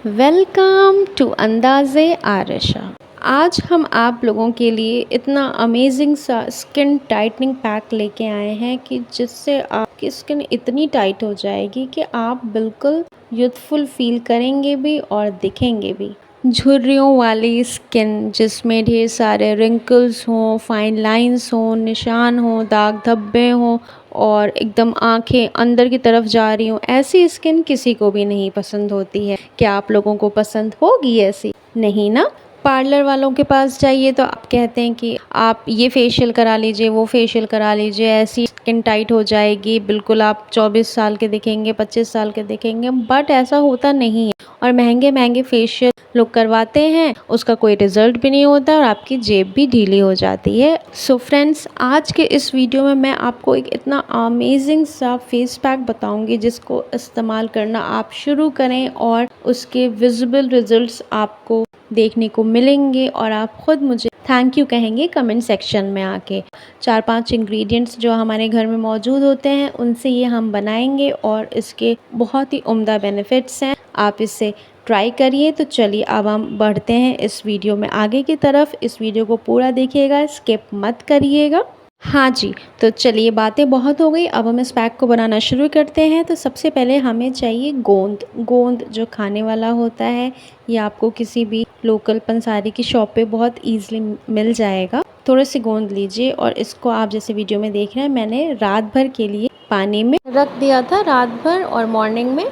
Welcome to अंदाज़े Arisha. आज हम आप लोगों के लिए इतना अमेजिंग सा स्किन टाइटनिंग पैक लेके आए हैं कि जिससे आपकी स्किन इतनी टाइट हो जाएगी कि आप बिल्कुल यूथफुल फील करेंगे भी और दिखेंगे भी। झुर्रियों वाली स्किन जिसमें ढेर सारे रिंकल्स हों, फाइन लाइंस हों, निशान हों, दाग धब्बे हों और एकदम आंखें अंदर की तरफ जा रही हों, ऐसी स्किन किसी को भी नहीं पसंद होती है। क्या आप लोगों को पसंद होगी ऐसी? नहीं ना। पार्लर वालों के पास जाइए तो आप कहते हैं कि आप ये फेशियल करा लीजिए, वो फेशियल करा लीजिए, ऐसी स्किन टाइट हो जाएगी, बिल्कुल आप 24 साल के दिखेंगे, 25 साल के दिखेंगे। बट ऐसा होता नहीं है और महंगे महंगे फेशियल लोग करवाते हैं, उसका कोई रिजल्ट भी नहीं होता और आपकी जेब भी ढीली हो जाती है। सो फ्रेंड्स, आज के इस वीडियो में मैं आपको एक इतना अमेजिंग सा फेस पैक बताऊंगी जिसको इस्तेमाल करना आप शुरू करें और उसके विजिबल रिजल्ट्स आपको देखने को मिलेंगे और आप खुद मुझे थैंक यू कहेंगे कमेंट सेक्शन में आके। 4-5 इंग्रेडिएंट्स जो हमारे घर में मौजूद होते हैं उनसे ये हम बनाएंगे और इसके बहुत ही उम्दा बेनिफिट्स हैं। आप इसे ट्राई करिए। तो चलिए अब हम बढ़ते हैं इस वीडियो में आगे की तरफ। इस वीडियो को पूरा देखिएगा, स्किप मत करिएगा। हाँ जी, तो चलिए बातें बहुत हो गई, अब हम इस पैक को बनाना शुरू करते हैं। तो सबसे पहले हमें चाहिए गोंद जो खाने वाला होता है। ये आपको किसी भी लोकल पंसारी की शॉप पे बहुत ईजिली मिल जाएगा। थोड़े से गोंद लीजिए और इसको आप जैसे वीडियो में देख रहे हैं मैंने रात भर के लिए पानी में रख दिया था रात भर, और मॉर्निंग में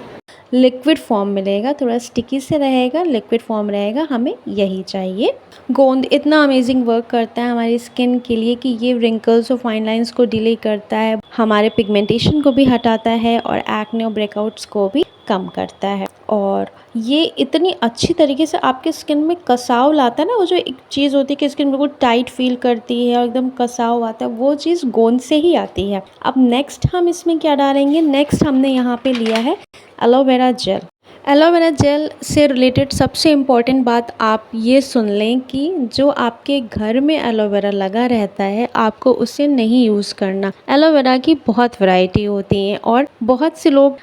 लिक्विड फॉर्म मिलेगा, थोड़ा स्टिकी से रहेगा, लिक्विड फॉर्म रहेगा, हमें यही चाहिए। गोंद इतना अमेजिंग वर्क करता है हमारी स्किन के लिए कि ये रिंकल्स और फाइन लाइंस को डिले करता है, हमारे पिगमेंटेशन को भी हटाता है और एक्ने और ब्रेकआउट्स को भी कम करता है। और ये इतनी अच्छी तरीके से आपके स्किन में कसाव लाता है ना, वो जो एक चीज़ होती है कि स्किन बिल्कुल टाइट फील करती है और एकदम कसाव आता है, वो चीज़ गोंद से ही आती है। अब नेक्स्ट हम इसमें क्या डालेंगे? नेक्स्ट हमने यहाँ पे लिया है एलोवेरा जेल। एलोवेरा जेल से रिलेटेड सबसे इम्पॉर्टेंट बात आप ये सुन लें कि जो आपके घर में एलोवेरा लगा रहता है आपको उसे नहीं यूज़ करना। एलोवेरा की बहुत वैरायटी होती हैं और बहुत से लोग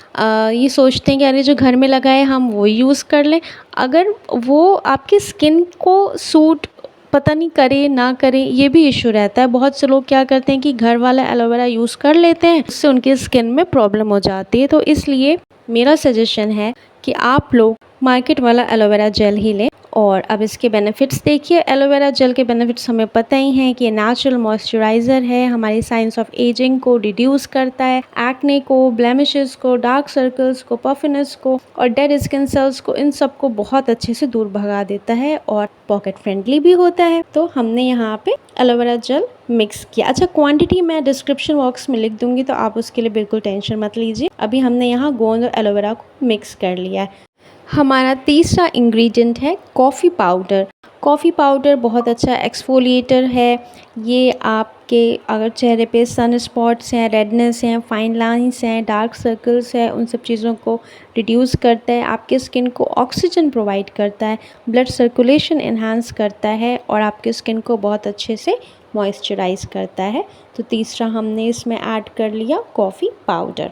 ये सोचते हैं कि अरे जो घर में लगा है हम वो यूज़ कर लें। अगर वो आपकी स्किन को सूट पता नहीं करे ना करे, ये भी इशू रहता है। बहुत से लोग क्या करते हैं कि घर वाला एलोवेरा यूज़ कर लेते हैं, उससे उनकी स्किन में प्रॉब्लम हो जाती है। तो इसलिए मेरा सजेशन है कि आप लोग मार्केट वाला एलोवेरा जेल ही लें। और अब इसके बेनिफिट्स देखिए। एलोवेरा जेल के बेनिफिट्स हमें पता ही हैं कि ये नेचुरल मॉइस्चराइज़र है, हमारी साइंस ऑफ एजिंग को रिड्यूस करता है, एक्ने को, ब्लेमिशेस को, डार्क सर्कल्स को, पफिनेस को और डेड स्किन सेल्स को, इन सब को बहुत अच्छे से दूर भगा देता है और पॉकेट फ्रेंडली भी होता है। तो हमने यहाँ पे एलोवेरा जेल मिक्स किया। अच्छा, क्वांटिटी मैं डिस्क्रिप्शन बॉक्स में लिख दूंगी तो आप उसके लिए बिल्कुल टेंशन मत लीजिए। अभी हमने यहाँ गोंद और एलोवेरा को मिक्स कर लिया है। हमारा तीसरा इंग्रेडिएंट है कॉफ़ी पाउडर। कॉफ़ी पाउडर बहुत अच्छा एक्सफोलिएटर है। ये आपके अगर चेहरे पे सन स्पॉट्स हैं, रेडनेस हैं, फाइन लाइंस हैं, डार्क सर्कल्स हैं, उन सब चीज़ों को रिड्यूस करता है, आपके स्किन को ऑक्सीजन प्रोवाइड करता है, ब्लड सर्कुलेशन इन्हांस करता है और आपके स्किन को बहुत अच्छे से मॉइस्चराइज करता है। तो तीसरा हमने इसमें ऐड कर लिया कॉफ़ी पाउडर।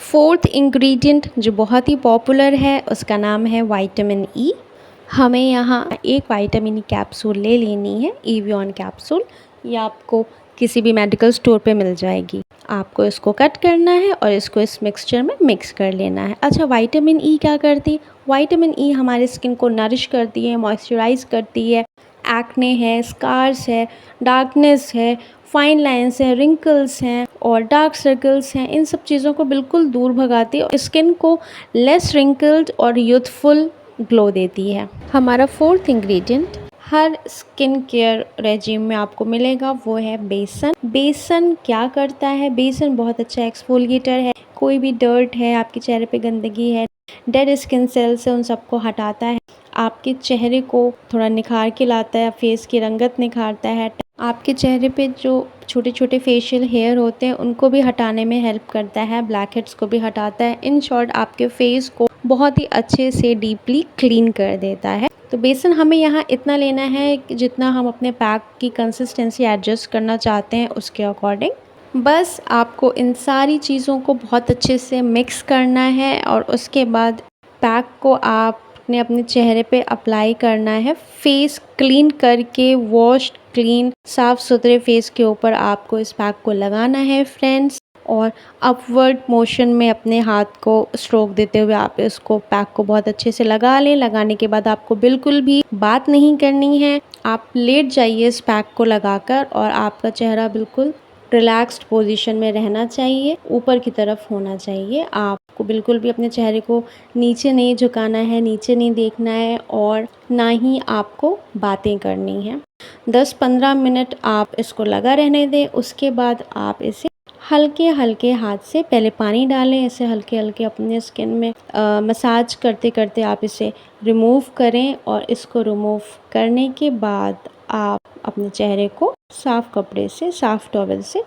फोर्थ इंग्रेडिएंट जो बहुत ही पॉपुलर है उसका नाम है विटामिन ई। हमें यहाँ एक विटामिन ई कैप्सूल ले लेनी है, एवियन कैप्सूल। ये आपको किसी भी मेडिकल स्टोर पे मिल जाएगी। आपको इसको कट करना है और इसको इस मिक्सचर में मिक्स कर लेना है। अच्छा, विटामिन ई क्या करती है? विटामिन ई हमारी स्किन को नरिश करती है, मॉइस्चराइज करती है। एक्ने है, स्कार्स है, डार्कनेस है, फाइन लाइंस हैं, रिंकल्स हैं और डार्क सर्कल्स हैं, इन सब चीज़ों को बिल्कुल दूर भगाती है और स्किन को लेस रिंकल्ड और यूथफुल ग्लो देती है। हमारा फोर्थ इंग्रेडिएंट हर स्किन केयर रेजिम में आपको मिलेगा, वो है बेसन। बेसन क्या करता है? बेसन बहुत अच्छा एक्सफोलिएटर है। कोई भी डर्ट है, आपके चेहरे पे गंदगी है, डेड स्किन सेल्स है, उन सबको हटाता है, आपके चेहरे को थोड़ा निखार के लाता है, फेस की रंगत निखारता है, आपके चेहरे पे जो छोटे छोटे फेशियल हेयर होते हैं उनको भी हटाने में हेल्प करता है, ब्लैक हेड्स को भी हटाता है। इन शॉर्ट आपके फेस को बहुत ही अच्छे से डीपली क्लीन कर देता है। तो बेसन हमें यहाँ इतना लेना है कि जितना हम अपने पैक की कंसिस्टेंसी एडजस्ट करना चाहते हैं उसके अकॉर्डिंग। बस आपको इन सारी चीज़ों को बहुत अच्छे से मिक्स करना है और उसके बाद पैक को आपने अपने चेहरे पे अप्लाई करना है। फेस क्लीन करके, वॉश क्लीन साफ सुथरे फेस के ऊपर आपको इस पैक को लगाना है फ्रेंड्स। और अपवर्ड मोशन में अपने हाथ को स्ट्रोक देते हुए आप इसको पैक को बहुत अच्छे से लगा लें। लगाने के बाद आपको बिल्कुल भी बात नहीं करनी है, आप लेट जाइए इस पैक को लगाकर और आपका चेहरा बिल्कुल रिलैक्स्ड पोजीशन में रहना चाहिए, ऊपर की तरफ होना चाहिए। आपको बिल्कुल भी अपने चेहरे को नीचे नहीं झुकाना है, नीचे नहीं देखना है और ना ही आपको बातें करनी है। 10-15 मिनट आप इसको लगा रहने दें। उसके बाद आप इसे हल्के हल्के हाथ से पहले पानी डालें, इसे हल्के हल्के अपने स्किन में मसाज करते करते आप इसे रिमूव करें। और इसको रिमूव करने के बाद आप अपने चेहरे को साफ़ कपड़े से, साफ़ टॉवल से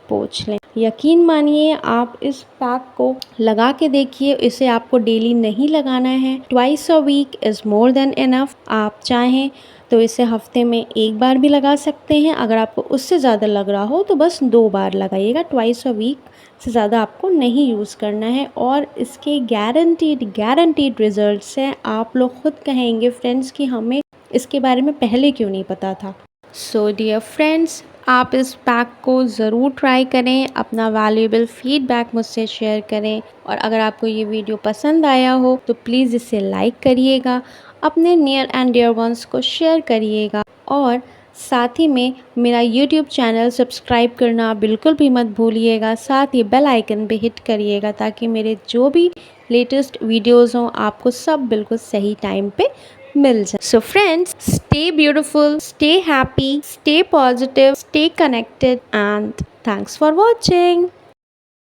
पोंछ लें। यकीन मानिए, आप इस पैक को लगा के देखिए। इसे आपको डेली नहीं लगाना है, twice a week is more than enough. आप चाहें तो इसे हफ्ते में 1 बार भी लगा सकते हैं। अगर आपको उससे ज़्यादा लग रहा हो तो बस 2 बार लगाइएगा। ट्वाइस अ वीक से ज़्यादा आपको नहीं यूज़ करना है। और इसके गारंटीड रिजल्ट्स हैं। आप लोग खुद कहेंगे फ्रेंड्स कि हमें इसके बारे में पहले क्यों नहीं पता था। सो डियर फ्रेंड्स, आप इस पैक को ज़रूर ट्राई करें, अपना वैल्यूएबल फीडबैक मुझसे शेयर करें। और अगर आपको ये वीडियो पसंद आया हो तो प्लीज़ इसे लाइक करिएगा, अपने नियर एंड डियर वंस को शेयर करिएगा और साथ ही में मेरा यूट्यूब चैनल सब्सक्राइब करना बिल्कुल भी मत भूलिएगा। साथ ही बेल आइकन पे हिट करिएगा ताकि मेरे जो भी लेटेस्ट वीडियोज़ हों आपको सब बिल्कुल सही टाइम पे मिल जाए। So friends, stay beautiful, stay happy, stay positive, stay connected and thanks for watching.